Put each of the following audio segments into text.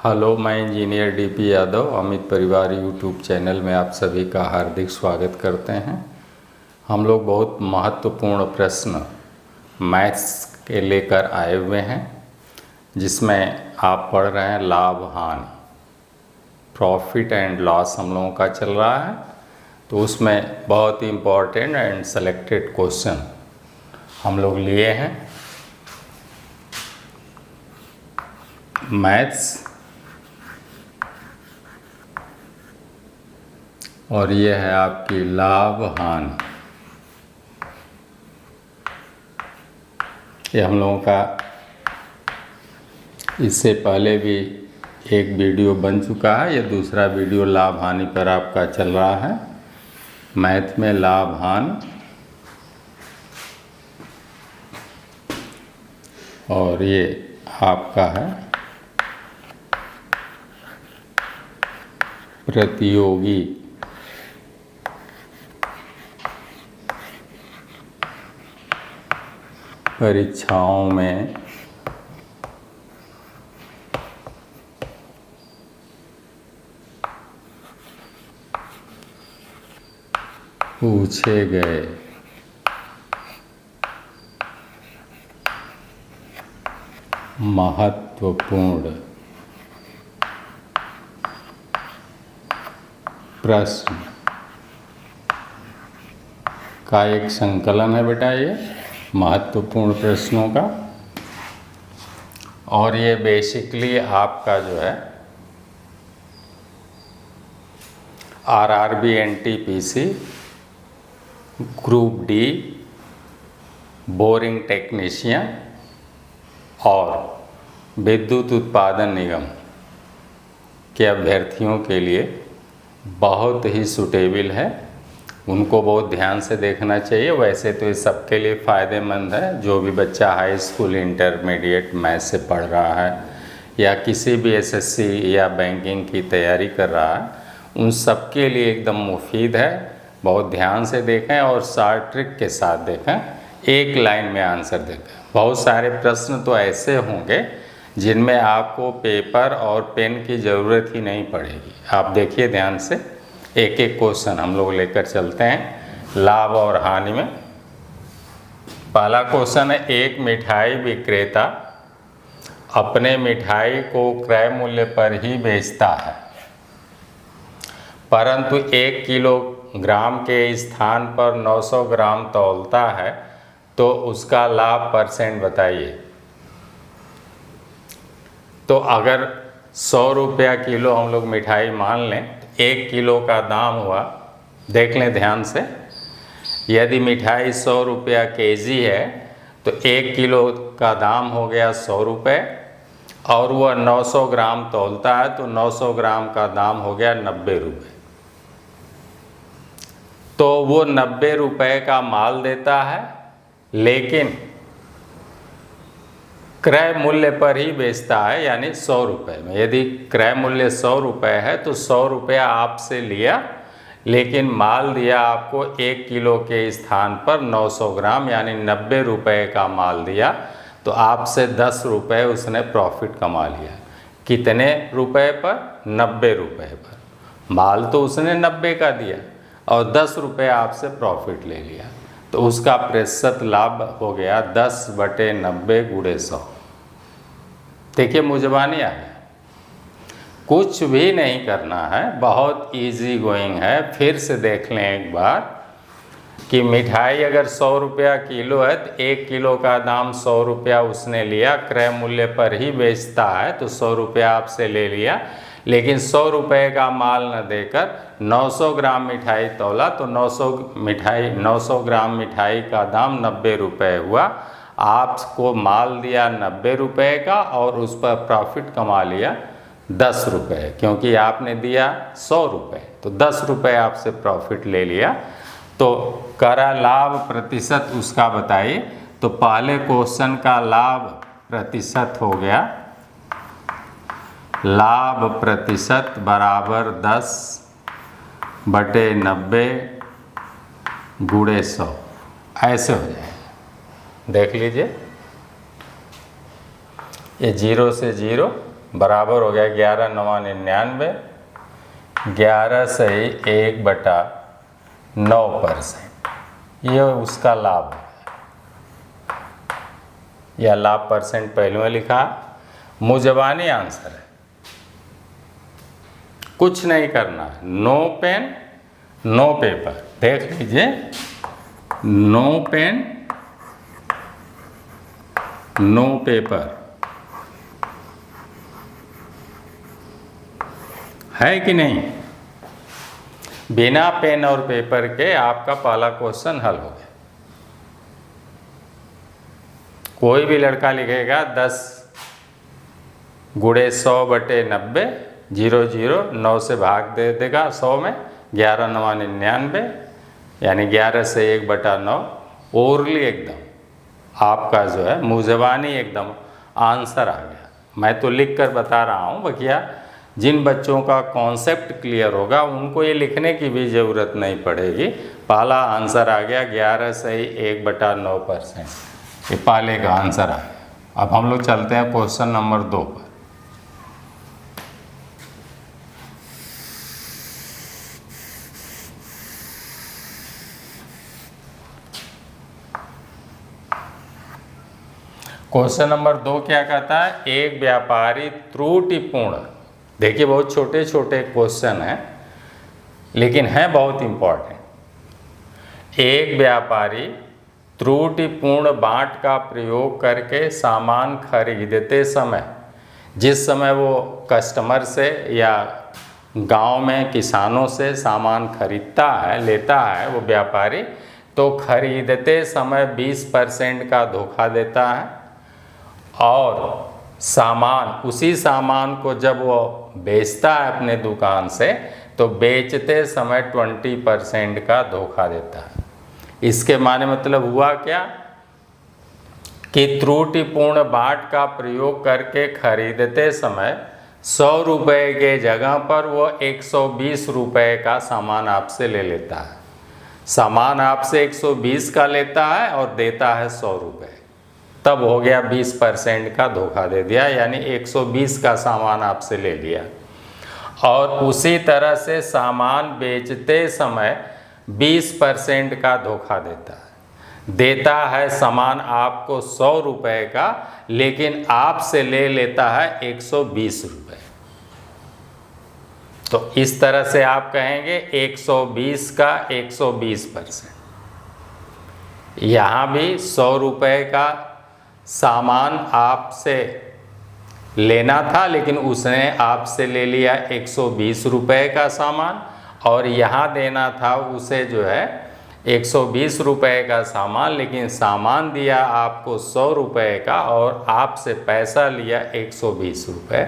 Hello, मैं engineer DP Yadav Amit परिवार YouTube channel में आप सभी का हार्दिक स्वागत करते हैं। हम लोग बहुत महत्वपूर्ण प्रश्न मैथ्स के लेकर आए हुए हैं, जिसमें आप पढ़ रहे हैं लाभ हानि, प्रॉफिट एंड लॉस हम लोगों का चल रहा है। तो उसमें बहुत ही इम्पोर्टेंट एंड सेलेक्टेड क्वेश्चन हम लोग लिए हैं। मैथ्स और ये है आपकी लाभ हानि। ये हम लोगों का इससे पहले भी एक वीडियो बन चुका है। ये दूसरा वीडियो लाभ हानि पर आपका चल रहा है। मैथ में लाभ हानि और ये आपका है प्रतियोगी परीक्षाओं में पूछे गए महत्वपूर्ण प्रश्न का एक संकलन है बेटा, ये महत्वपूर्ण प्रश्नों का। और ये बेसिकली आपका जो है RRB NTPC group D boring technician और विद्युत उत्पादन निगम के अभ्यर्थियों के लिए बहुत ही सूटेबल है। उनको बहुत ध्यान से देखना चाहिए। वैसे तो ये सबके लिए फ़ायदेमंद है। जो भी बच्चा हाई स्कूल इंटरमीडिएट मैथ से पढ़ रहा है या किसी भी एसएससी या बैंकिंग की तैयारी कर रहा है, उन सबके लिए एकदम मुफीद है। बहुत ध्यान से देखें और शॉर्ट ट्रिक के साथ देखें, एक लाइन में आंसर देखें। बहुत सारे प्रश्न तो ऐसे होंगे जिनमें आपको पेपर और पेन की ज़रूरत ही नहीं पड़ेगी। आप देखिए ध्यान से, एक एक क्वेश्चन हम लोग लेकर चलते हैं लाभ और हानि में। पहला क्वेश्चन है, एक मिठाई विक्रेता अपने मिठाई को क्रय मूल्य पर ही बेचता है, परंतु 1 किलोग्राम के स्थान पर 900 ग्राम तौलता है, तो उसका लाभ परसेंट बताइए। तो अगर 100 रुपया किलो हम लोग मिठाई मान लें, 1 किलो का दाम हुआ, देख लें ध्यान से। यदि मिठाई 100 रुपया केजी है तो 1 किलो का दाम हो गया 100 रुपये, और वह 900 ग्राम तौलता है तो 900 ग्राम का दाम हो गया 90 रुपये। तो वो 90 रुपये का माल देता है, लेकिन क्रय मूल्य पर ही बेचता है, यानी 100 रुपये में। यदि क्रय मूल्य 100 रुपये है तो 100 रुपया आपसे लिया, लेकिन माल दिया आपको 1 किलो के स्थान पर 900 ग्राम यानी 90 रुपये का माल दिया, तो आपसे 10 रुपये उसने प्रॉफिट कमा लिया। कितने रुपये पर? 90 रुपये पर। माल तो उसने 90 का दिया और 10 रुपये आपसे प्रॉफिट ले लिया, तो उसका प्रतिशत लाभ हो गया 10/90 × 100। देखिए मुजबानी आ गया, कुछ भी नहीं करना है, बहुत इजी गोइंग है। फिर से देख लें एक बार कि मिठाई अगर 100 रुपया किलो है तो 1 किलो का दाम 100 रुपया उसने लिया, क्रय मूल्य पर ही बेचता है तो 100 रुपया आपसे ले लिया, लेकिन 100 रुपये का माल न देकर 900 ग्राम मिठाई तौला, तो 900 ग्राम मिठाई का दाम 90 रुपये हुआ। आपको माल दिया 90 रुपये का और उस पर प्रॉफिट कमा लिया 10 रुपये, क्योंकि आपने दिया 100 रुपये तो 10 रुपये आपसे प्रॉफिट ले लिया। तो करा लाभ प्रतिशत उसका बताइए। तो पहले क्वेश्चन का लाभ प्रतिशत हो गया, लाभ प्रतिशत बराबर 10/90 × 100, ऐसे हो जाए। देख लीजिए, ये 0 से 0 बराबर हो गया 11 9 99, 11 सही 1/9%। ये उसका लाभ है, या लाभ परसेंट पहले में लिखा, मुजबानी आंसर है, कुछ नहीं करना, नो पेन नो पेपर। देख लीजिए, नो पेन नो पेपर है कि नहीं। बिना पेन और पेपर के आपका पहला क्वेश्चन हल हो गया। कोई भी लड़का लिखेगा 10 गुणे 100/90, 0 0 9 से भाग दे देगा 100 में, 11 9 99, यानी 11 से 1/9। ओरली एकदम आपका जो है मुजबानी एकदम आंसर आ गया। मैं तो लिख कर बता रहा हूँ भैया, जिन बच्चों का कॉन्सेप्ट क्लियर होगा उनको ये लिखने की भी ज़रूरत नहीं पड़ेगी। पहला आंसर आ गया, 11 सही 1/9%। ये पहले का आंसर आ गया। अब हम लोग चलते हैं क्वेश्चन नंबर 2 पर। क्वेश्चन नंबर 2 क्या कहता है, एक व्यापारी त्रुटिपूर्ण, देखिए बहुत छोटे छोटे क्वेश्चन हैं लेकिन हैं बहुत इम्पोर्टेंट। एक व्यापारी त्रुटिपूर्ण बाट का प्रयोग करके सामान खरीदते समय, जिस समय वो कस्टमर से या गांव में किसानों से सामान खरीदता है, लेता है वो व्यापारी, तो खरीदते समय 20% का धोखा देता है, और उसी सामान को जब वो बेचता है अपने दुकान से, तो बेचते समय 20% का धोखा देता है। इसके माने मतलब हुआ क्या कि त्रुटिपूर्ण बाट का प्रयोग करके खरीदते समय 100 रुपये के जगह पर वो 120 रुपये का सामान आपसे ले लेता है। सामान आपसे 120 का लेता है और देता है 100 रुपये, तब हो गया 20% का धोखा दे दिया, यानी 120 का सामान आपसे ले लिया। और उसी तरह से सामान बेचते समय 20% का धोखा देता है सामान आपको 100 रुपये का, लेकिन आपसे ले लेता है 120 रुपये। तो इस तरह से आप कहेंगे 120 का 120%। यहाँ भी 100 रुपये का सामान आपसे लेना था, लेकिन उसने आपसे ले लिया 120 रुपये का सामान, और यहाँ देना था उसे जो है 120 रुपये का सामान, लेकिन सामान दिया आपको 100 रुपये का और आपसे पैसा लिया 120 रुपये।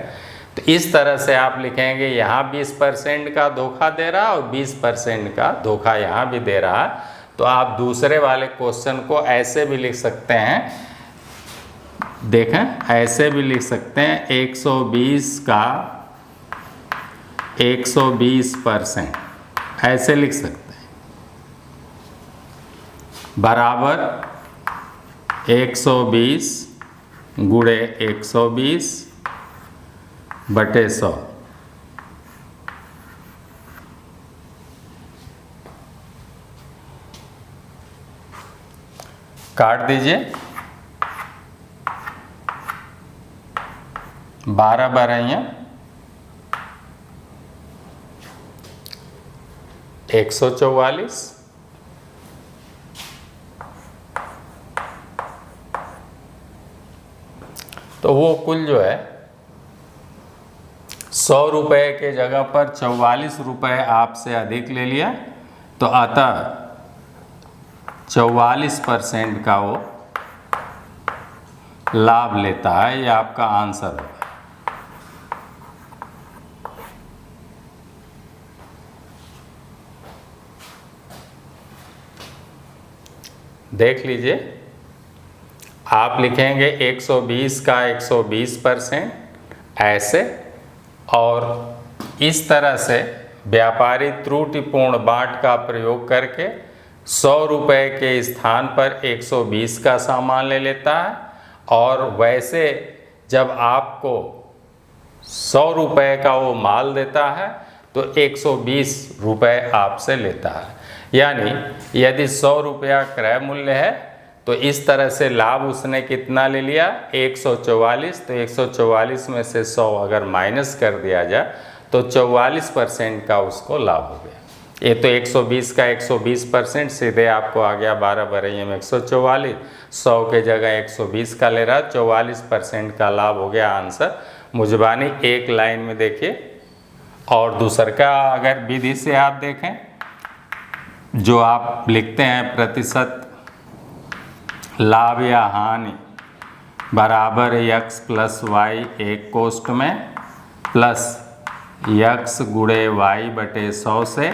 तो इस तरह से आप लिखेंगे, यहाँ 20% का धोखा दे रहा है और 20% का धोखा यहाँ भी दे रहा है। तो आप दूसरे वाले क्वेश्चन को ऐसे भी लिख सकते हैं, देखें ऐसे भी लिख सकते हैं, 120 का 120%, ऐसे लिख सकते हैं, बराबर 120 गुणे 120/100। काट दीजिए, 12 12 144। तो वो कुल जो है 100 रुपये के जगह पर 44 रुपये आपसे अधिक ले लिया, तो अतः 44% का वो लाभ लेता है। ये आपका आंसर है। देख लीजिए, आप लिखेंगे 120 का 120% ऐसे, और इस तरह से व्यापारी त्रुटिपूर्ण बाट का प्रयोग करके 100 रुपये के स्थान पर 120 का सामान ले लेता है, और वैसे जब आपको 100 रुपये का वो माल देता है तो 120 रुपये आपसे लेता है। यानी यदि 100 रुपया क्रय मूल्य है तो इस तरह से लाभ उसने कितना ले लिया, 144। तो 144 में से 100 अगर माइनस कर दिया जाए तो 44% का उसको लाभ हो गया। ये तो 120 का 120% सीधे आपको आ गया 12 बरैया में 144, 100 के जगह 120 का ले रहा, 44% का लाभ हो गया आंसर। मुजबानी एक लाइन में देखिए। और दूसर का अगर विधि से आप देखें, जो आप लिखते हैं प्रतिशत लाभ या हानि बराबर x प्लस वाई एक कोष्ठ में प्लस x गुणे वाई बटे 100 से।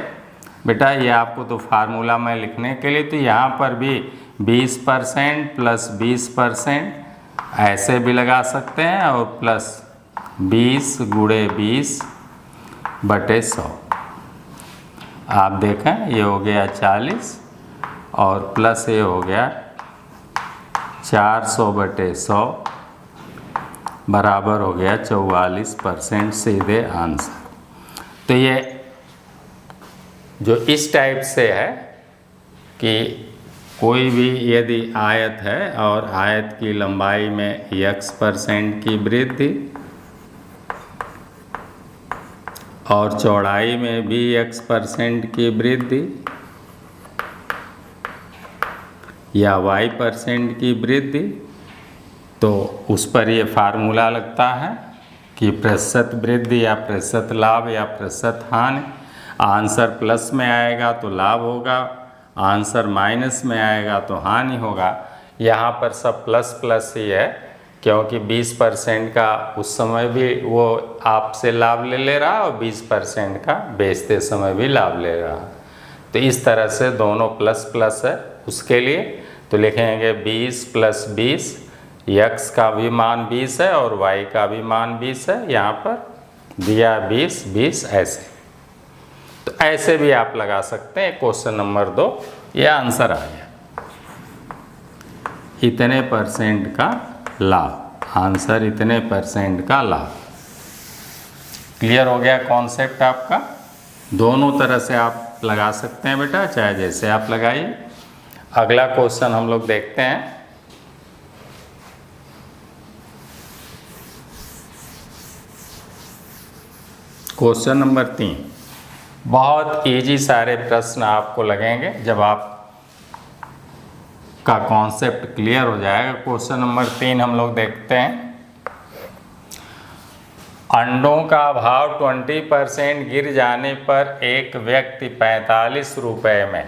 बेटा ये आपको तो फार्मूला में लिखने के लिए, तो यहाँ पर भी 20% प्लस 20% ऐसे भी लगा सकते हैं और प्लस 20 गुणे 20 बटे 100। आप देखें ये हो गया 40 और प्लस ये हो गया 400 बटे 100 बराबर हो गया 44% सीधे आंसर। तो ये जो इस टाइप से है कि कोई भी यदि आयत है और आयत की लंबाई में x% की वृद्धि और चौड़ाई में भी x% की वृद्धि या y% की वृद्धि, तो उस पर ये फार्मूला लगता है कि प्रतिशत वृद्धि या प्रतिशत लाभ या प्रतिशत हानि। आंसर प्लस में आएगा तो लाभ होगा, आंसर माइनस में आएगा तो हानि होगा। यहाँ पर सब प्लस प्लस ही है क्योंकि 20% का उस समय भी वो आपसे लाभ ले रहा और 20% का बेचते समय भी लाभ ले रहा। तो इस तरह से दोनों प्लस प्लस है उसके लिए। तो लिखेंगे 20 प्लस 20, x का भी मान 20 है और y का भी मान 20 है। यहाँ पर दिया 20 20 ऐसे। तो ऐसे भी आप लगा सकते हैं। क्वेश्चन नंबर 2 ये आंसर आ गया, इतने % का लाभ। आंसर इतने % का लाभ। क्लियर हो गया कॉन्सेप्ट आपका। दोनों तरह से आप लगा सकते हैं बेटा, चाहे जैसे आप लगाइए। अगला क्वेश्चन हम लोग देखते हैं। क्वेश्चन नंबर 3 बहुत इजी सारे प्रश्न आपको लगेंगे जब आप का कॉन्सेप्ट क्लियर हो जाएगा। क्वेश्चन नंबर 3 हम लोग देखते हैं। अंडों का भाव 20% गिर जाने पर एक व्यक्ति 45 रुपये में,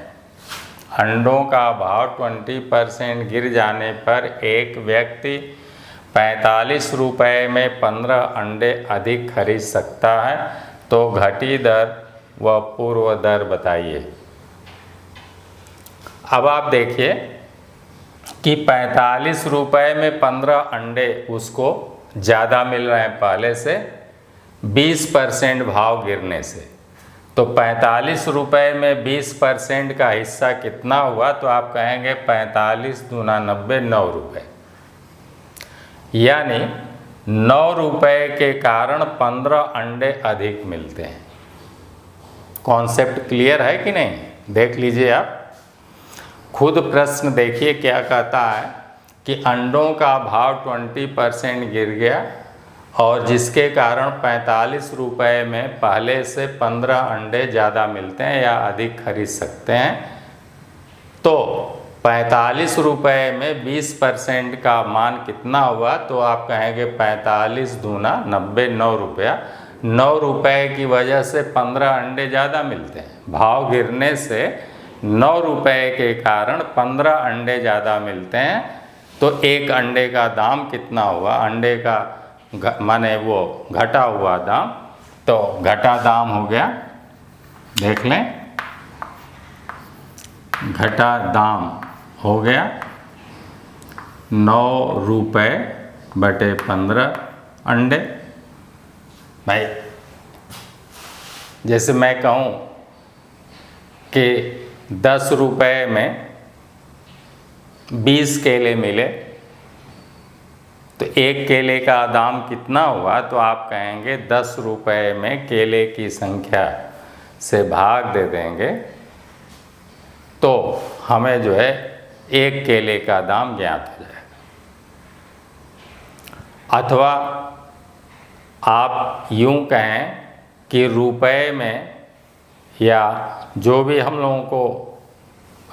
अंडों का भाव 20% गिर जाने पर एक व्यक्ति 45 रुपये में 15 अंडे अधिक खरीद सकता है, तो घटी दर व पूर्व दर बताइए। अब आप देखिए कि 45 रुपये में 15 अंडे उसको ज़्यादा मिल रहे हैं पहले से 20% भाव गिरने से। तो 45 रुपये में 20% का हिस्सा कितना हुआ, तो आप कहेंगे 45 दूना 90, 9 रुपये। यानी 9 रुपये के कारण 15 अंडे अधिक मिलते हैं। कॉन्सेप्ट क्लियर है कि नहीं? देख लीजिए आप खुद प्रश्न देखिए क्या कहता है कि अंडों का भाव 20% गिर गया और जिसके कारण 45 रुपये में पहले से 15 अंडे ज़्यादा मिलते हैं या अधिक खरीद सकते हैं। तो 45 रुपये में 20% का मान कितना हुआ, तो आप कहेंगे 45 दूना 90, 9 रुपया। 9 रुपये की वजह से 15 अंडे ज़्यादा मिलते हैं। भाव गिरने से 9 रुपये के कारण 15 अंडे ज़्यादा मिलते हैं। तो एक अंडे का दाम कितना हुआ, अंडे का माने वो घटा हुआ दाम, तो घटा दाम हो गया, देख लें, घटा दाम हो गया 9 रुपये बटे 15 अंडे। भाई जैसे मैं कहूँ कि 10 रुपये में 20 केले मिले, तो एक केले का दाम कितना हुआ, तो आप कहेंगे 10 रुपये में केले की संख्या से भाग दे देंगे तो हमें जो है एक केले का दाम ज्ञात हो जाएगा। अथवा आप यूँ कहें कि रुपए में या जो भी हम लोगों को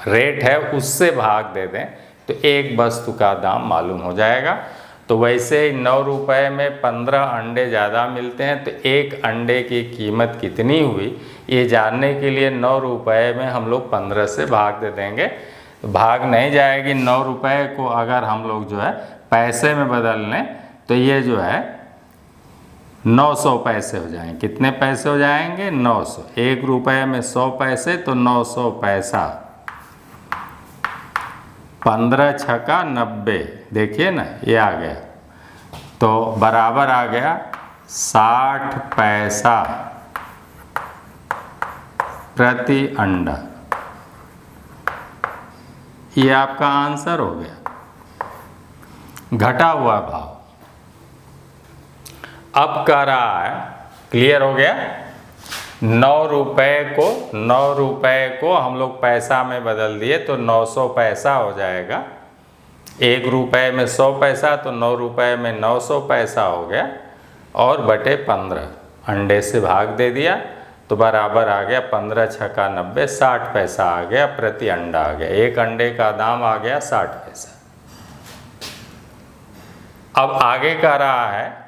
रेट है उससे भाग दे दें तो एक वस्तु का दाम मालूम हो जाएगा। तो वैसे ही 9 रुपये में 15 अंडे ज़्यादा मिलते हैं, तो एक अंडे की कीमत कितनी हुई ये जानने के लिए 9 रुपये में हम लोग 15 से भाग दे देंगे। तो भाग नहीं जाएगी। 9 रुपये को अगर हम लोग जो है पैसे में बदल लें तो ये जो है 900 पैसे हो जाएंगे। कितने पैसे हो जाएंगे? 900। 1 रुपये में 100 पैसे तो 900 पैसा। 15 छक्का 90, देखिए ना ये आ गया, तो बराबर आ गया 60 पैसा प्रति अंडा। ये आपका आंसर हो गया, घटा हुआ भाव। अब कह रहा है, क्लियर हो गया, 9 रुपये को हम लोग पैसा में बदल दिए तो 900 पैसा हो जाएगा। 1 रुपये में 100 पैसा तो 9 रुपये में 900 पैसा हो गया, और बटे 15 अंडे से भाग दे दिया तो बराबर आ गया 15 छक्का 90, 60 पैसा आ गया प्रति अंडा आ गया। एक अंडे का दाम आ गया 60 पैसा। अब आगे कह रहा है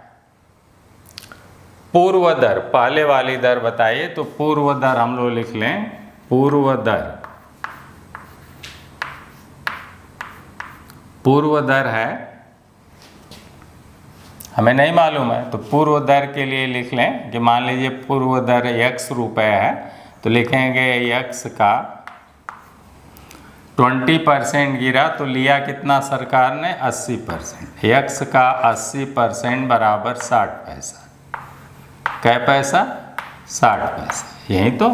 पूर्व दर, पहले वाली दर बताइए। तो पूर्व दर हम लोग लिख लें, पूर्व दर है, हमें नहीं मालूम है तो पूर्व दर के लिए लिख लें कि मान लीजिए पूर्व दर x रुपये है तो लिखेंगे x का 20% गिरा तो लिया कितना सरकार ने? 80%। x का 80% बराबर 60 पैसा। कै पैसा? 60 पैसा। यही तो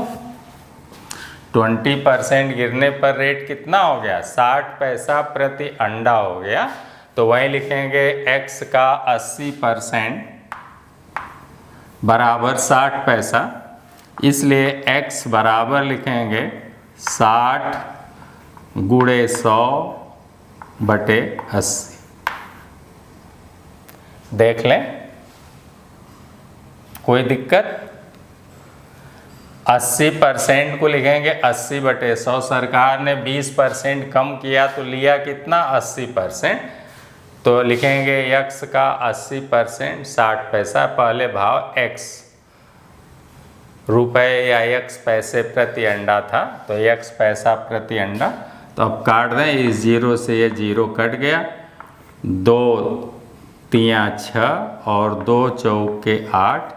20% गिरने पर रेट कितना हो गया? 60 पैसा प्रति अंडा हो गया। तो वहीं लिखेंगे x का 80% बराबर 60 पैसा, इसलिए x बराबर लिखेंगे 60 गुणे 100 बटे 80। देख लें, कोई दिक्कत? 80% को लिखेंगे 80 बटे 100। सरकार ने 20% कम किया तो लिया कितना? 80%। तो लिखेंगे x का 80% 60 पैसा, पहले भाव x रुपए या x पैसे प्रति अंडा था तो x पैसा प्रति अंडा। तो अब काट दें, इस 0 से ये 0 कट गया, 2 तियाँ 6 और 2 चौके 8,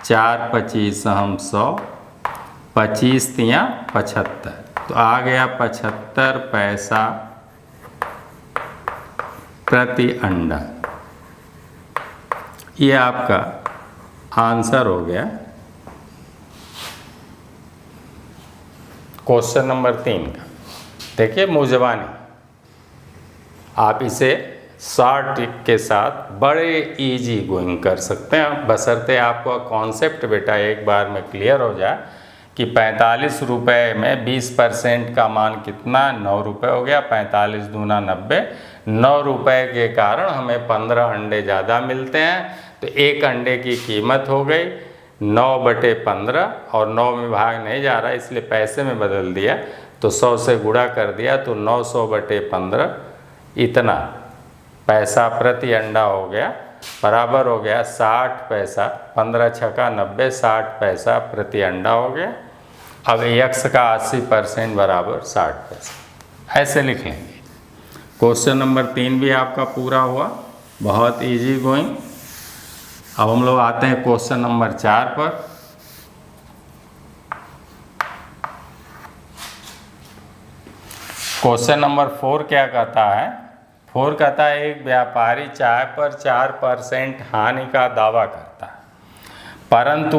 4 25 हम 100, 25 तियाँ 75, तो आ गया 75 पैसा प्रति अंडा। ये आपका आंसर हो गया क्वेश्चन नंबर 3 का। देखिए मुजवानी, आप इसे शॉर्ट ट्रिक के साथ बड़े इजी गोइंग कर सकते हैं, बशर्ते आपका कॉन्सेप्ट बेटा एक बार में क्लियर हो जाए कि 45 रुपये में 20% का मान कितना? 9 रुपये हो गया। 45 दूना 90, 9 रुपये के कारण हमें 15 अंडे ज़्यादा मिलते हैं, तो एक अंडे की कीमत हो गई 9 बटे 15, और 9 में भाग नहीं जा रहा इसलिए पैसे में बदल दिया तो 100 से गुणा कर दिया तो 900 बटे 15 इतना पैसा प्रति अंडा हो गया, बराबर हो गया 60 पैसा। 15 छक्का 90, 60 पैसा प्रति अंडा हो गया। अब x का 80% बराबर 60 पैसा, ऐसे लिख लेंगे। क्वेश्चन नंबर 3 भी आपका पूरा हुआ, बहुत इजी गोइंग। अब हम लोग आते हैं क्वेश्चन नंबर 4 पर। क्वेश्चन नंबर 4 क्या कहता है? 4 कहता है एक व्यापारी चाय पर 4% हानि का दावा करता है, परंतु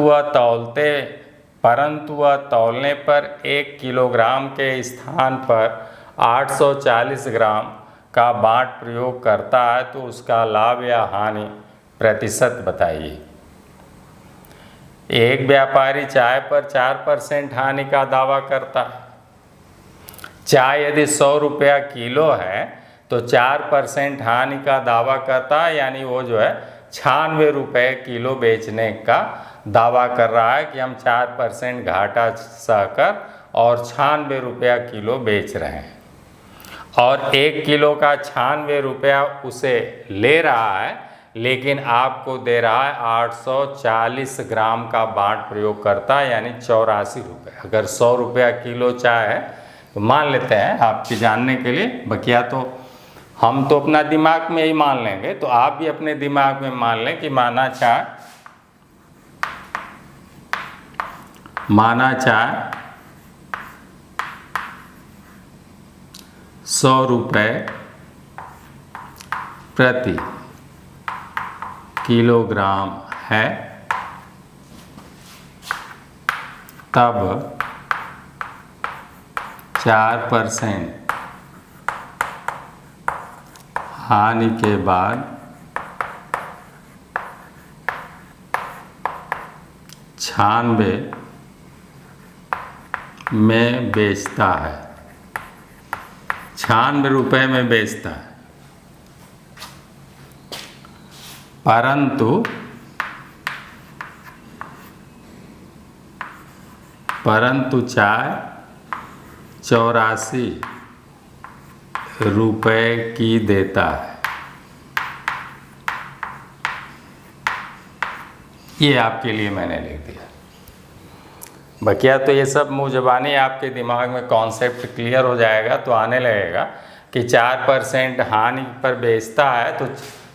वह तौलने पर 1 किलोग्राम के स्थान पर 840 ग्राम का बाँट प्रयोग करता है तो उसका लाभ या हानि प्रतिशत बताइए। एक व्यापारी चाय पर 4% हानि का दावा करता है। चाय यदि 100 रुपया किलो है तो 4% हानि का दावा करता है, यानी वो जो है 96 रुपये किलो बेचने का दावा कर रहा है कि हम 4% घाटा सहकर और 96 रुपया किलो बेच रहे हैं, और 1 किलो का 96 रुपया उसे ले रहा है, लेकिन आपको दे रहा है 840 ग्राम का बाँट प्रयोग करता है, यानी 84 रुपये। अगर 100 रुपया किलो चाय है तो मान लेते हैं आपके जानने के लिए, बकिया तो हम तो अपना दिमाग में ही मान लेंगे, तो आप भी अपने दिमाग में मान लें कि माना चाय 100 रुपये प्रति किलोग्राम है, तब 4% हानि के बाद 96 में बेचता है, 96 रुपये में बेचता है। परंतु चाय 84 रुपये की देता है। ये आपके लिए मैंने लिख दिया। बकिया तो ये सब मुँह ज़बानी आपके दिमाग में कॉन्सेप्ट क्लियर हो जाएगा, तो आने लगेगा कि 4% हानि पर बेचता है तो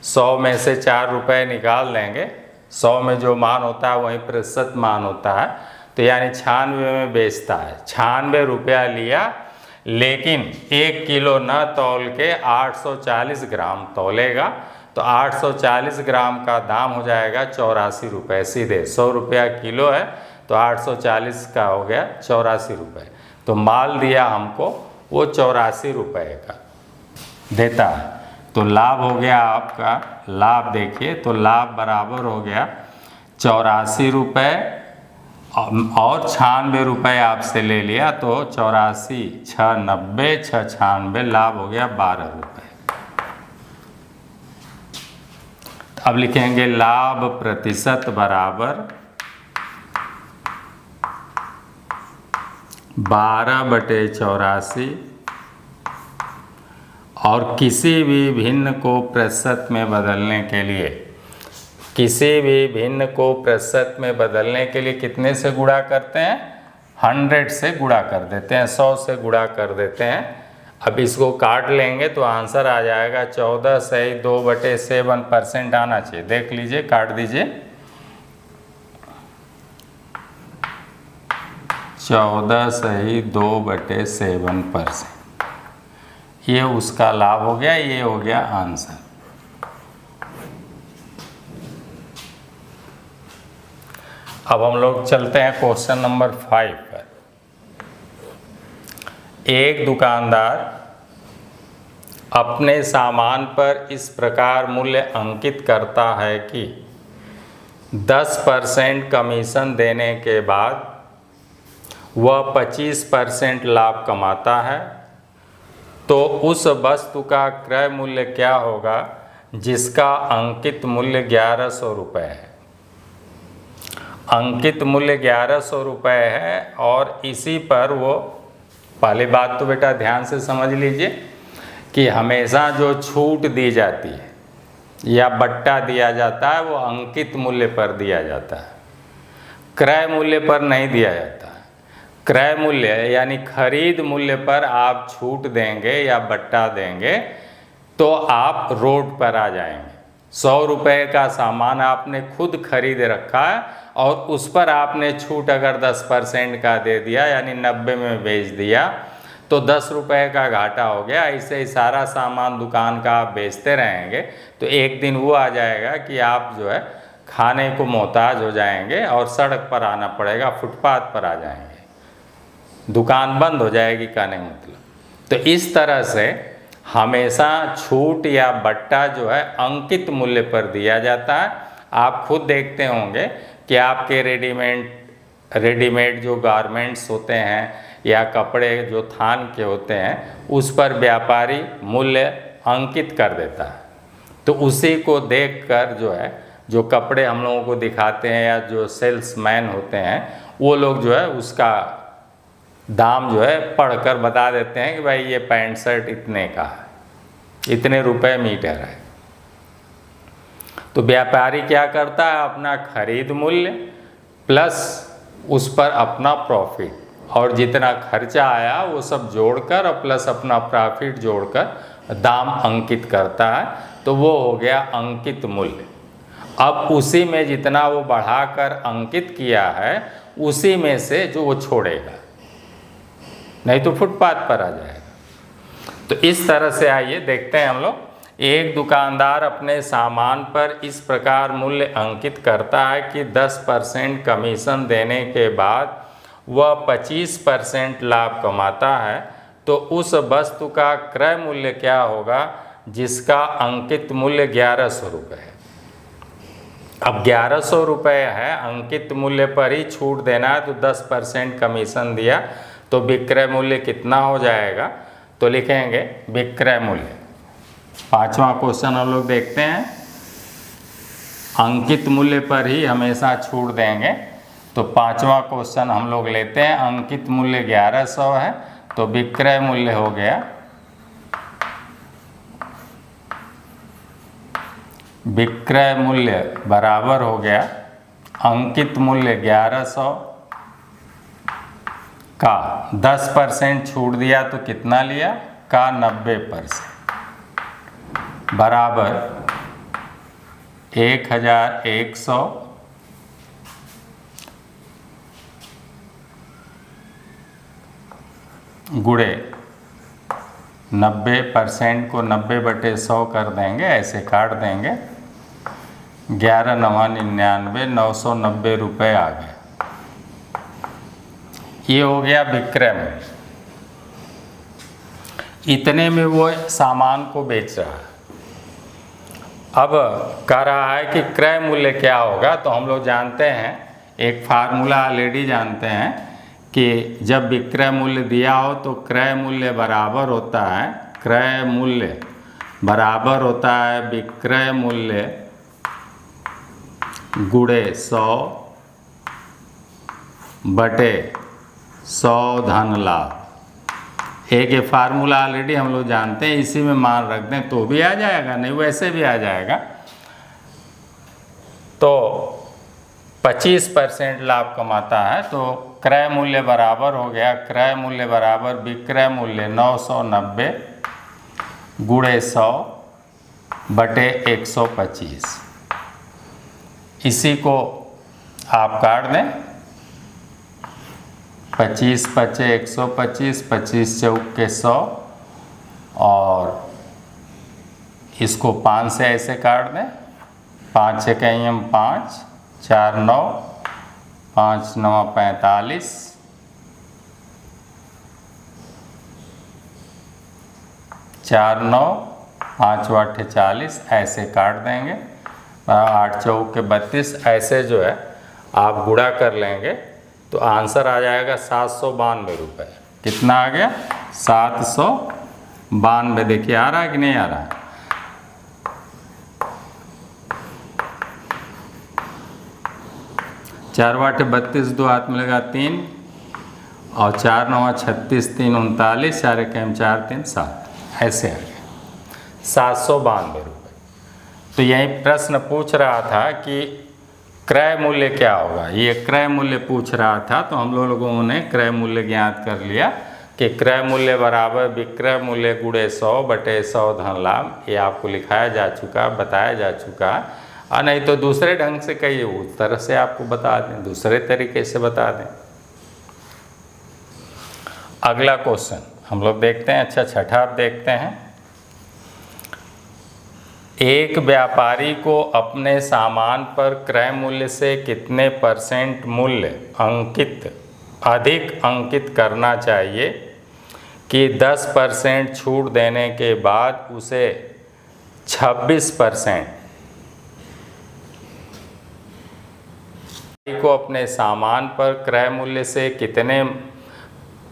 100 में से 4 रुपये निकाल देंगे, 100 में जो मान होता है वही प्रतिशत मान होता है, तो यानी 96 में बेचता है। 96 रुपया लिया, लेकिन 1 किलो न तौल के 840 ग्राम तौलेगा, तो 840 ग्राम का दाम हो जाएगा 84 रुपये सीधे। 100 रुपया किलो है तो 840 का हो गया 84 रुपये। तो माल दिया हमको वो 84 रुपये का देता है। तो लाभ हो गया आपका, लाभ देखिए तो लाभ बराबर हो गया 84 रुपये और 96 रुपये आपसे ले लिया, तो 84 6 90 6 96, लाभ हो गया 12 रुपये। अब लिखेंगे लाभ प्रतिशत बराबर 12/84, और किसी भी भिन्न को प्रतिशत में बदलने के लिए, किसी भी भिन्न को प्रतिशत में बदलने के लिए कितने से गुणा करते हैं? 100 से गुणा कर देते हैं, 100 से गुणा कर देते हैं। अब इसको काट लेंगे तो आंसर आ जाएगा 14 सही 2/7% आना चाहिए। देख लीजिए, काट दीजिए। 14 सही 2/7%, ये उसका लाभ हो गया, ये हो गया आंसर। अब हम लोग चलते हैं क्वेश्चन नंबर 5 पर। एक दुकानदार अपने सामान पर इस प्रकार मूल्य अंकित करता है कि 10% कमीशन देने के बाद वह 25% लाभ कमाता है, तो उस वस्तु का क्रय मूल्य क्या होगा जिसका अंकित मूल्य 1100 रुपये है। अंकित मूल्य 1100 रुपये है, और इसी पर वो, पहली बात तो बेटा ध्यान से समझ लीजिए कि हमेशा जो छूट दी जाती है या बट्टा दिया जाता है वो अंकित मूल्य पर दिया जाता है, क्रय मूल्य पर नहीं दिया जाता। क्रय मूल्य यानी खरीद मूल्य पर आप छूट देंगे या बट्टा देंगे तो आप रोड पर आ जाएंगे। 100 रुपये का सामान आपने खुद खरीद रखा है और उस पर आपने छूट अगर 10% का दे दिया, यानी 90 में बेच दिया, तो 10 रुपये का घाटा हो गया। ऐसे ही सारा सामान दुकान का आप बेचते रहेंगे तो एक दिन वो आ जाएगा कि आप जो है खाने को मोहताज हो जाएंगे और सड़क पर आना पड़ेगा, फुटपाथ पर आ जाएंगे, दुकान बंद हो जाएगी, कहने का मतलब। तो इस तरह से हमेशा छूट या बट्टा जो है अंकित मूल्य पर दिया जाता है। आप खुद देखते होंगे कि आपके रेडीमेड जो गारमेंट्स होते हैं या कपड़े जो थान के होते हैं उस पर व्यापारी मूल्य अंकित कर देता है। तो उसी को देखकर जो है जो कपड़े हम लोगों को दिखाते हैं या जो सेल्समैन होते हैं वो लोग जो है उसका दाम जो है पढ़कर बता देते हैं कि भाई ये पैंट शर्ट इतने का है, इतने रुपए मीटर है। तो व्यापारी क्या करता है, अपना खरीद मूल्य प्लस उस पर अपना प्रॉफिट और जितना खर्चा आया वो सब जोड़कर और प्लस अपना प्रॉफिट जोड़कर दाम अंकित करता है। तो वो हो गया अंकित मूल्य। अब उसी में जितना वो बढ़ाकर अंकित किया है उसी में से जो वो छोड़ेगा, नहीं तो फुटपाथ पर आ जाएगा। तो इस तरह से आइए देखते हैं हम लोग। एक दुकानदार अपने सामान पर इस प्रकार मूल्य अंकित करता है कि 10% कमीशन देने के बाद वह 25% लाभ कमाता है। तो उस वस्तु का क्रय मूल्य क्या होगा जिसका अंकित मूल्य 1100 रुपये है। अब 1100 रुपये है, अंकित मूल्य पर ही छूट देना है तो 10% कमीशन दिया तो विक्रय मूल्य कितना हो जाएगा। तो लिखेंगे विक्रय मूल्य। पांचवा क्वेश्चन हम लोग देखते हैं। अंकित मूल्य पर ही हमेशा छूट देंगे। तो पांचवा क्वेश्चन हम लोग लेते हैं। अंकित मूल्य 1100 है तो विक्रय मूल्य हो गया विक्रय मूल्य बराबर हो गया अंकित मूल्य 1100 का 10% छूट दिया तो कितना लिया का 90% बराबर 1100 गुणे 90% को 90/100 कर देंगे, ऐसे काट देंगे। 11 9 99 990 रुपये आ गए। ये हो गया विक्रय मूल्य। इतने में वो सामान को बेच रहा है। अब कह रहा है कि क्रय मूल्य क्या होगा। तो हम लोग जानते हैं, एक फार्मूला ऑलरेडी जानते हैं कि जब विक्रय मूल्य दिया हो तो क्रय मूल्य बराबर होता है, क्रय मूल्य बराबर होता है विक्रय मूल्य गुणे 100/100 धन लाभ। एक ये फार्मूला ऑलरेडी हम लोग जानते हैं, इसी में मान रख दें तो भी आ जाएगा, नहीं वैसे भी आ जाएगा। तो 25% लाभ कमाता है तो क्रय मूल्य बराबर हो गया, क्रय मूल्य बराबर विक्रय मूल्य 990 गुणे 100/125। इसी को आप काट दें। 25 × 125, 25 × 100 और इसको 5 से ऐसे काट दें। 5 × 5, 4 9, 5 9 45, 4 9, 5 8 40 ऐसे काट देंगे। 8 4 32 ऐसे जो है आप गुणा कर लेंगे तो आंसर आ जाएगा 792 रुपये। कितना आ गया 792। देखिए आ रहा है कि नहीं आ रहा है। चार 8 32, 2 हाथ मिलेगा 3 और 4 9 36, 3 39, 4 1 4 3 7 ऐसे आ गया 792 रुपये। तो यही प्रश्न पूछ रहा था कि क्रय मूल्य क्या होगा। ये क्रय मूल्य पूछ रहा था तो हम लोगों ने क्रय मूल्य ज्ञात कर लिया कि क्रय मूल्य बराबर विक्रय मूल्य गुणे 100/100 धन लाभ। ये आपको लिखाया जा चुका, बताया जा चुका। और नहीं तो दूसरे ढंग से कहिए, उस तरह से आपको बता दें, दूसरे तरीके से बता दें। अगला क्वेश्चन हम लोग देखते हैं। अच्छा छठा आप देखते हैं। एक व्यापारी को अपने सामान पर क्रय मूल्य से कितने % मूल्य अधिक अंकित करना चाहिए कि 10% छूट देने के बाद उसे 26% को अपने सामान पर क्रय मूल्य से कितने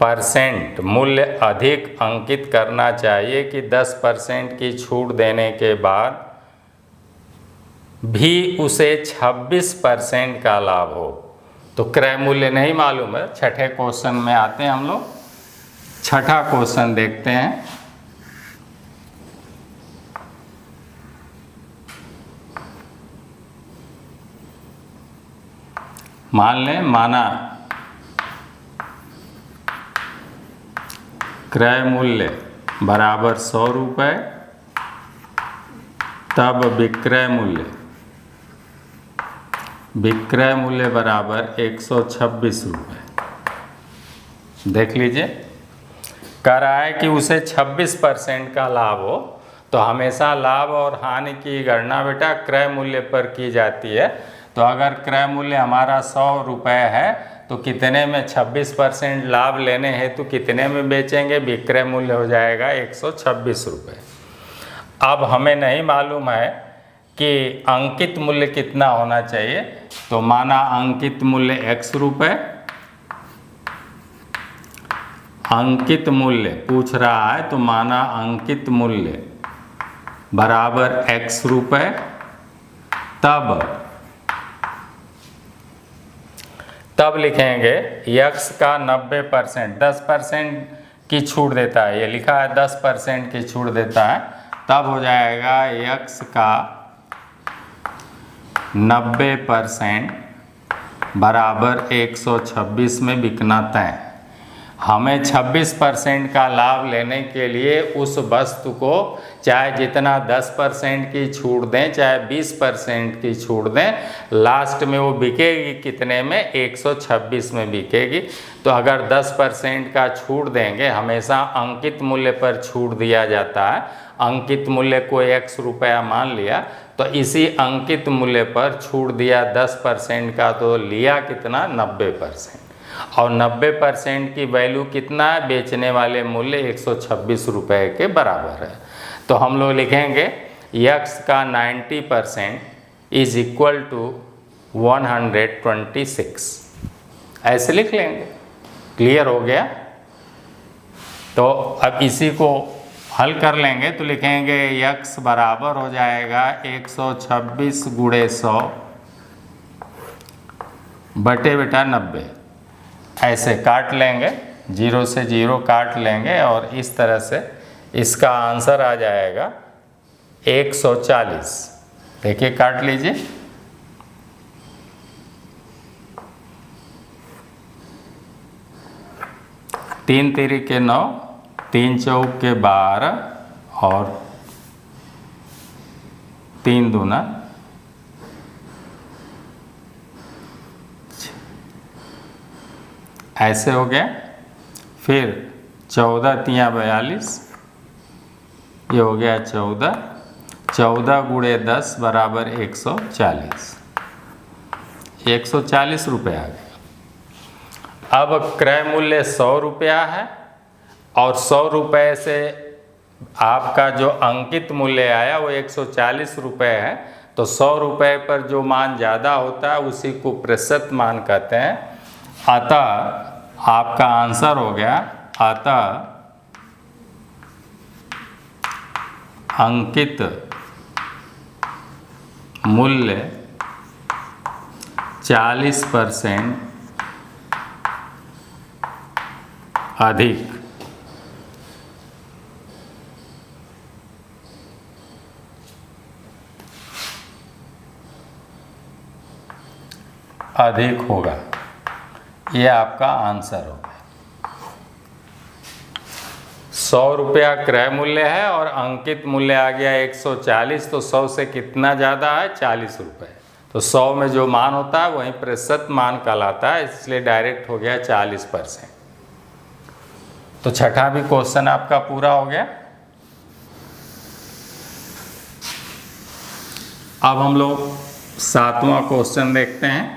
% मूल्य अधिक अंकित करना चाहिए कि 10% की छूट देने के बाद भी उसे 26% का लाभ हो। तो क्रय मूल्य नहीं मालूम है। छठे क्वेश्चन में आते हैं हम लोग। छठा क्वेश्चन देखते हैं। मान लें माना क्रय मूल्य बराबर 100 रुपये, तब विक्रय मूल्य बराबर 126 रुपये। देख लीजिए, कह रहा है कि उसे 26% का लाभ हो। तो हमेशा लाभ और हानि की गणना बेटा क्रय मूल्य पर की जाती है। तो अगर क्रय मूल्य हमारा 100 रुपये है तो कितने में 26% लाभ लेने हेतु कितने में बेचेंगे? विक्रय मूल्य हो जाएगा 126 रुपये। अब हमें नहीं मालूम है कि अंकित मूल्य कितना होना चाहिए। तो माना अंकित मूल्य x रुपये, अंकित मूल्य पूछ रहा है तो माना अंकित मूल्य बराबर x रुपये, तब लिखेंगे x का 90%, 10% की छूट देता है। ये लिखा है 10% की छूट देता है, तब हो जाएगा x का 90% बराबर 126 में बिकना तय। हमें 26% का लाभ लेने के लिए उस वस्तु को चाहे जितना 10% की छूट दें चाहे 20% की छूट दें, लास्ट में वो बिकेगी कितने में? 126 में बिकेगी। तो अगर 10% का छूट देंगे, हमेशा अंकित मूल्य पर छूट दिया जाता है। अंकित मूल्य को x रुपया मान लिया, तो इसी अंकित मूल्य पर छूट दिया 10% का, तो लिया कितना? 90%। और 90% की वैल्यू कितना है? बेचने वाले मूल्य 126 रुपये के बराबर है। तो हम लोग लिखेंगे x का 90% इज इक्वल टू 126, ऐसे लिख लेंगे। क्लियर हो गया? तो अब इसी को हल कर लेंगे तो लिखेंगे x बराबर हो जाएगा 126 गुणे 100 बटे बेटा 90। ऐसे काट लेंगे, 0 से 0 काट लेंगे और इस तरह से इसका आंसर आ जाएगा 140। देखिए काट लीजिए। तीन तिरी के 9, 3 चौक के 12 और 3 दूना 6। ऐसे हो गया। फिर 14 तियाँ 42, ये हो गया 14। 14 गुणे 10 बराबर 140। 140 रुपये आ गया। अब क्रय मूल्य 100 रुपया है और 100 रुपये से आपका जो अंकित मूल्य आया वो 140 रुपये है। तो 100 रुपये पर जो मान ज़्यादा होता है उसी को प्रतिशत मान कहते हैं। अतः आपका आंसर हो गया, अतः अंकित मूल्य 40% अधिक होगा। यह आपका आंसर होगा। 100 रुपया क्रय मूल्य है और अंकित मूल्य आ गया 140। तो 100 से कितना ज़्यादा है? 40 रुपये। तो 100 में जो मान होता है वही प्रतिशत मान कहलाता है, इसलिए डायरेक्ट हो गया 40%। तो छठा भी क्वेश्चन आपका पूरा हो गया। अब हम लोग 7वां क्वेश्चन देखते हैं।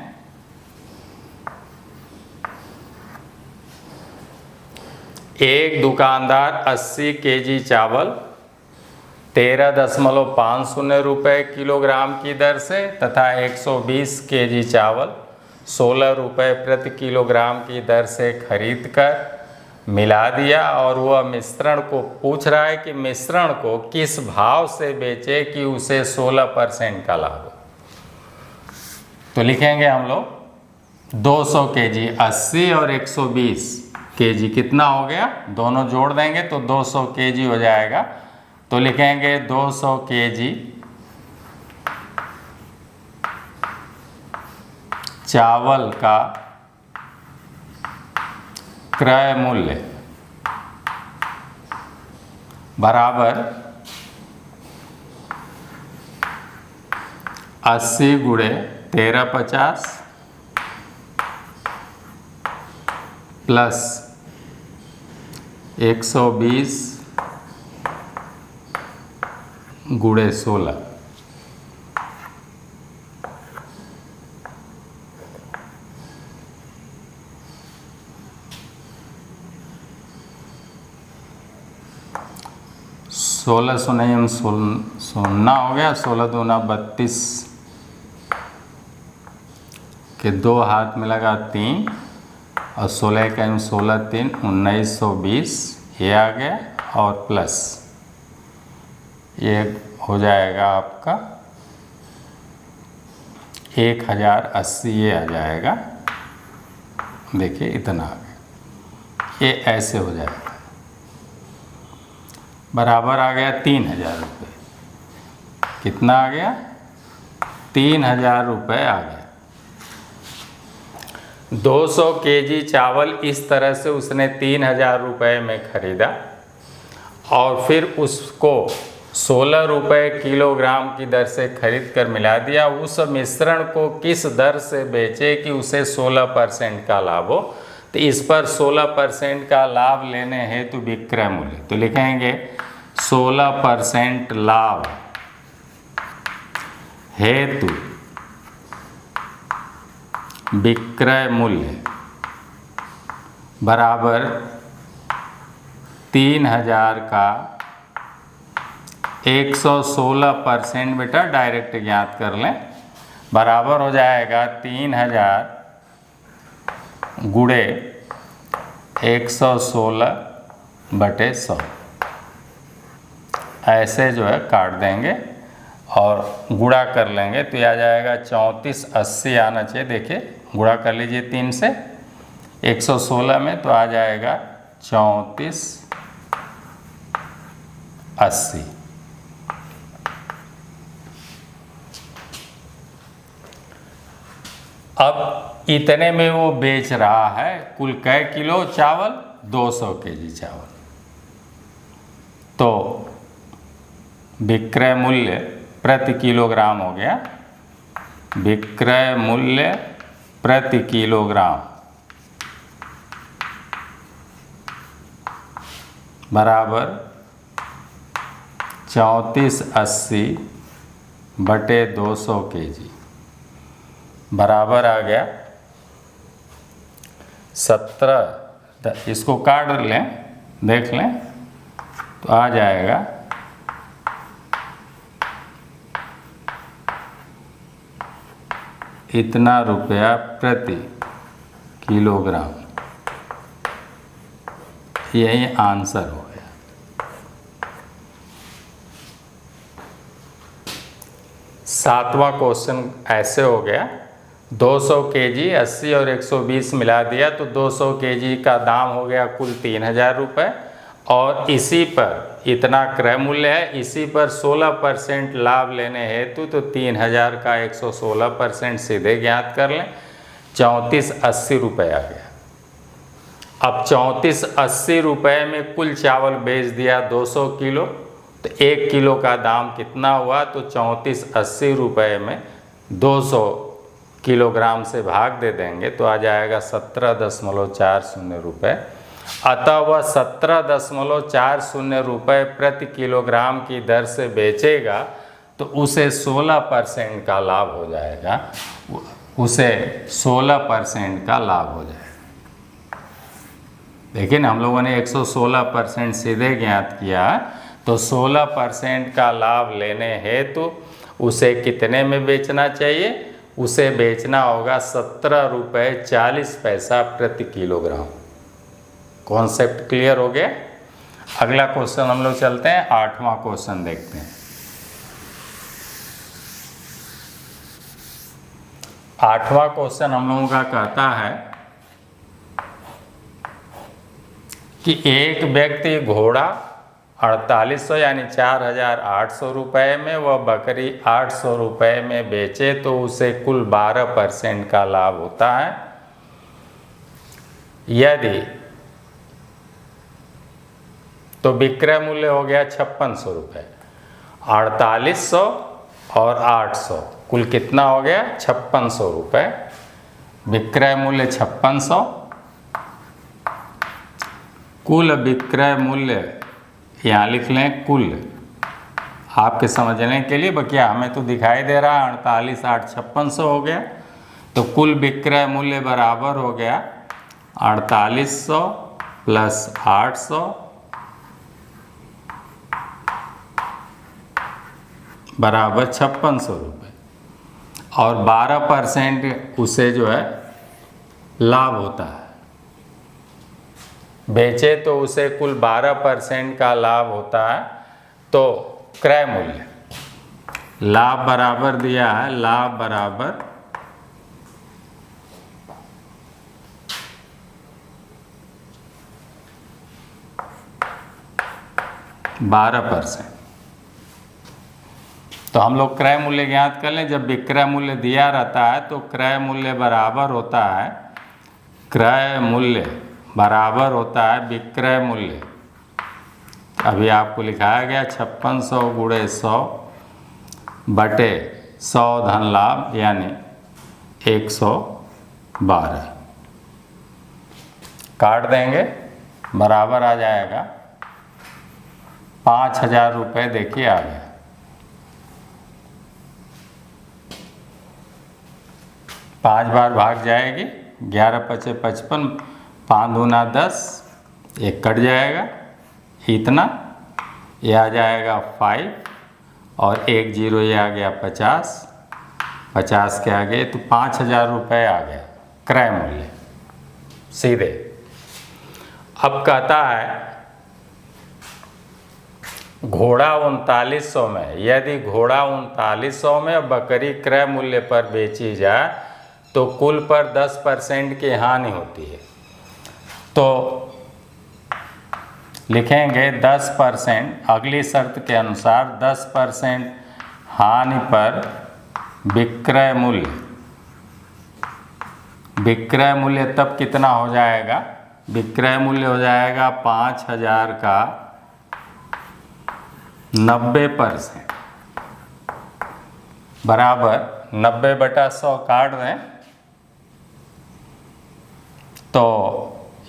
एक दुकानदार 80 केजी चावल 13.50 रुपये किलोग्राम की दर से तथा 120 केजी चावल 16 रुपये प्रति किलोग्राम की दर से खरीद कर मिला दिया और वह मिश्रण को पूछ रहा है कि मिश्रण को किस भाव से बेचे कि उसे 16% का लाभ हो। तो लिखेंगे हम लोग 200 केजी 80 और 120 केजी कितना हो गया, दोनों जोड़ देंगे तो 200 केजी हो जाएगा। तो लिखेंगे 200 केजी चावल का क्रय मूल्य बराबर 80 गुणे 1350 प्लस 120 गुणे 16। सोलह सुनाई हम सोलना हो गया, 16 दूना 32 के 2 हाथ में लगा 3 और 16 का 16 3 1920 ये आ गया और प्लस ये हो जाएगा आपका 1080 ये आ जाएगा। देखिए इतना आ गया, ये ऐसे हो जाएगा बराबर आ गया 3000 रुपये। कितना आ गया, 3000 रुपये आ गया। 200 केजी चावल इस तरह से उसने 3000 रुपये में खरीदा और फिर उसको 16 रुपये किलोग्राम की दर से खरीद कर मिला दिया। उस मिश्रण को किस दर से बेचे कि उसे 16% का लाभ हो। तो इस पर 16% का लाभ लेने हेतु विक्रय मूल्य, तो लिखेंगे 16% लाभ हेतु विक्रय मूल्य बराबर 3000 का 116%, बेटा डायरेक्ट ज्ञात कर लें, बराबर हो जाएगा 3000 गुणे 116/100। ऐसे जो है काट देंगे और गुणा कर लेंगे तो ये आ जाएगा 3480 आना चाहिए। देखिए गुणा कर लीजिए 3 से 116 में तो आ जाएगा 3480। अब इतने में वो बेच रहा है कुल कै किलो चावल, 200 केजी चावल। तो विक्रय मूल्य प्रति किलोग्राम हो गया, विक्रय मूल्य प्रति किलोग्राम बराबर 3480/200 केजी बराबर आ गया 17। इसको काट लें, देख लें तो आ जाएगा इतना रुपया प्रति किलोग्राम। यही आंसर हो गया। सातवां क्वेश्चन ऐसे हो गया, 200 केजी 80 और 120 मिला दिया तो 200 केजी का दाम हो गया कुल 3000 रुपये और इसी पर इतना क्रय मूल्य है, इसी पर 16% लाभ लेने हेतु तो 3000 का 116% सीधे ज्ञात कर लें, 3480 रुपये आ गया। अब 3480 रुपये में कुल चावल बेच दिया 200 किलो, तो 1 किलो का दाम कितना हुआ, तो 3480 रुपये में 200 किलोग्राम से भाग दे देंगे तो आ जाएगा 17.40 रुपये। अतः वह 17.40 रुपये प्रति किलोग्राम की दर से बेचेगा तो उसे 16% का लाभ हो जाएगा, उसे 16% का लाभ हो जाएगा। लेकिन हम लोगों ने 116% सीधे ज्ञात किया, तो 16% का लाभ लेने हेतु उसे कितने में बेचना चाहिए? उसे बेचना होगा 17 रुपये 40 पैसा प्रति किलोग्राम। कॉन्सेप्ट क्लियर हो गया? अगला क्वेश्चन हम लोग चलते हैं, 8वां क्वेश्चन देखते हैं। 8वां क्वेश्चन हम लोगों का कहता है कि एक व्यक्ति घोड़ा 4800 यानी 4800 रुपये में व बकरी 800 रुपये में बेचे तो उसे कुल 12% का लाभ होता है। यदि तो विक्रय मूल्य हो गया 5600 रुपये, 4800 और 800 कुल कितना हो गया? 5600 रुपये। विक्रय मूल्य 5600, कुल विक्रय मूल्य यहाँ लिख लें कुल, आपके समझने के लिए बकिया हमें तो दिखाई दे रहा है 48 8 5600 हो गया, तो कुल विक्रय मूल्य बराबर हो गया 4800 प्लस 800 बराबर 5600 रुपये, और 12% उसे जो है लाभ होता है। बेचे तो उसे कुल 12% का लाभ होता है। तो क्रय मूल्य लाभ बराबर दिया है, लाभ बराबर %12। तो हम लोग क्रय मूल्य ज्ञात कर लें। जब विक्रय मूल्य दिया रहता है तो क्रय मूल्य बराबर होता है, क्रय मूल्य बराबर होता है विक्रय मूल्य। अभी आपको लिखाया गया 5600 गुणे 100 बटे 100 धन लाभ यानी 112 काट देंगे, बराबर आ जाएगा 5000 रुपये। देखिए आ गया। 5 बार भाग जाएगी, 11 पचे 55, 5 दूना 10, एक कट जाएगा इतना, ये आ जाएगा 5 और 1 0 ये आ गया 50, 50 के आगे तो 5000 रुपये आ गया क्रय मूल्य सीधे। अब कहता है घोड़ा 3900 में, यदि घोड़ा 3900 में बकरी क्रय मूल्य पर बेची जाए तो कुल पर 10% की हानि होती है। तो लिखेंगे 10%, अगली शर्त के अनुसार 10% हानि पर विक्रय मूल्य, विक्रय मूल्य तब कितना हो जाएगा? विक्रय मूल्य हो जाएगा 5000 का 90% बराबर 90/100 काट दें तो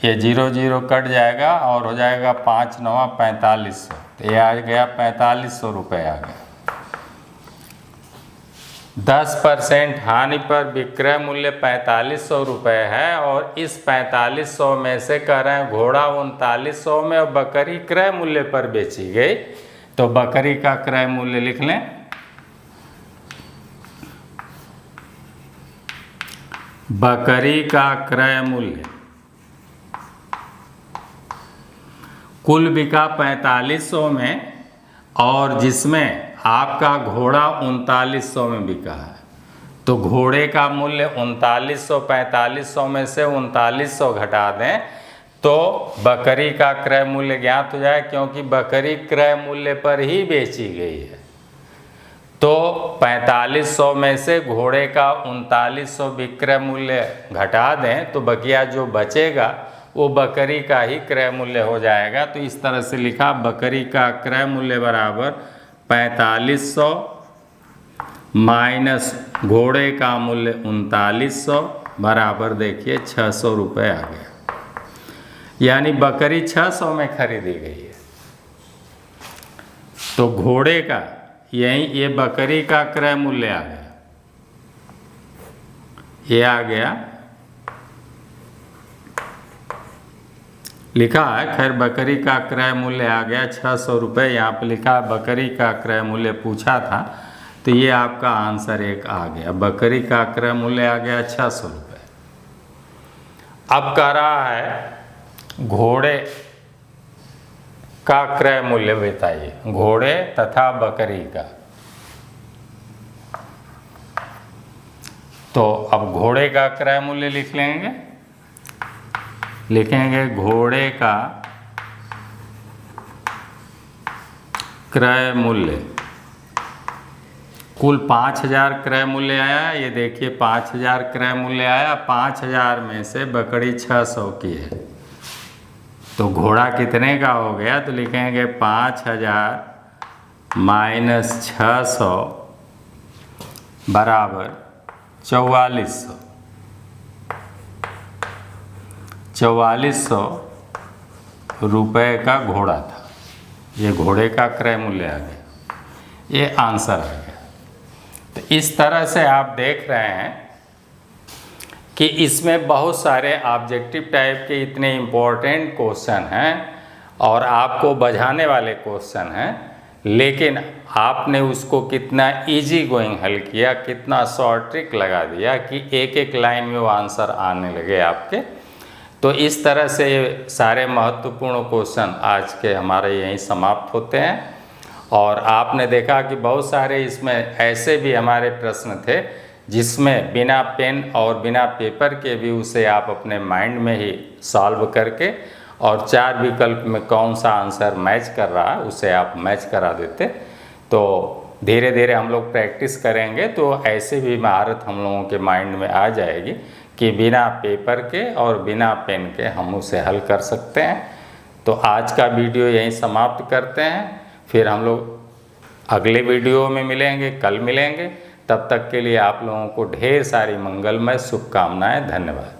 ये 0 0 कट जाएगा और हो जाएगा 5 9 4500, तो ये आ गया 4500 रुपये आ गया। 10% हानि पर विक्रय मूल्य 4500 रुपये है और इस 4500 में से कह रहे हैं घोड़ा 3900 में और बकरी क्रय मूल्य पर बेची गई, तो बकरी का क्रय मूल्य लिख लें। बकरी का क्रय मूल्य कुल बिका 4500 में और जिसमें आपका घोड़ा 3900 में बिका है, तो घोड़े का मूल्य 3900, 4500 में से 3900 घटा दें तो बकरी का क्रय मूल्य ज्ञात हो जाए, क्योंकि बकरी क्रय मूल्य पर ही बेची गई है। तो 4500 में से घोड़े का 3900 विक्रय मूल्य घटा दें तो बकिया जो बचेगा वो बकरी का ही क्रय मूल्य हो जाएगा। तो इस तरह से लिखा, बकरी का क्रय मूल्य बराबर 4500 माइनस घोड़े का मूल्य 3900 बराबर देखिए 600 रुपये आ गया। यानी बकरी 600 में खरीदी गई है, तो घोड़े का यही ये बकरी का क्रय मूल्य आ गया, ये आ गया लिखा है। खैर बकरी का क्रय मूल्य आ गया 600 रुपये। यहाँ पर लिखा है बकरी का क्रय मूल्य पूछा था, तो ये आपका आंसर एक आ गया। बकरी का क्रय मूल्य आ गया 600 रुपये। अब कह रहा है घोड़े का क्रय मूल्य बताइए, घोड़े तथा बकरी का। तो अब घोड़े का क्रय मूल्य लिख लेंगे, लिखेंगे घोड़े का क्रय मूल्य। कुल 5000 क्रय मूल्य आया। ये देखिए 5000 क्रय मूल्य आया। 5000 में से बकरी 600 की है, तो घोड़ा कितने का हो गया? तो लिखेंगे 5000 माइनस 600 बराबर 4400। 4400 रुपये का घोड़ा था। ये घोड़े का क्रय मूल्य आ गया, ये आंसर आ गया। तो इस तरह से आप देख रहे हैं कि इसमें बहुत सारे ऑब्जेक्टिव टाइप के इतने इम्पोर्टेंट क्वेश्चन हैं और आपको बझाने वाले क्वेश्चन हैं, लेकिन आपने उसको कितना इजी गोइंग हल किया, कितना शॉर्ट ट्रिक लगा दिया कि एक एक लाइन में वो आंसर आने लगे आपके। तो इस तरह से सारे महत्वपूर्ण क्वेश्चन आज के हमारे यहीं समाप्त होते हैं। और आपने देखा कि बहुत सारे इसमें ऐसे भी हमारे प्रश्न थे जिसमें बिना पेन और बिना पेपर के भी उसे आप अपने माइंड में ही सॉल्व करके और 4 विकल्प में कौन सा आंसर मैच कर रहा है उसे आप मैच करा देते। तो धीरे धीरे हम लोग प्रैक्टिस करेंगे तो ऐसे भी महारत हम लोगों के माइंड में आ जाएगी कि बिना पेपर के और बिना पेन के हम उसे हल कर सकते हैं। तो आज का वीडियो यहीं समाप्त करते हैं, फिर हम लोग अगले वीडियो में मिलेंगे, कल मिलेंगे। तब तक के लिए आप लोगों को ढेर सारी मंगलमय शुभकामनाएं। धन्यवाद।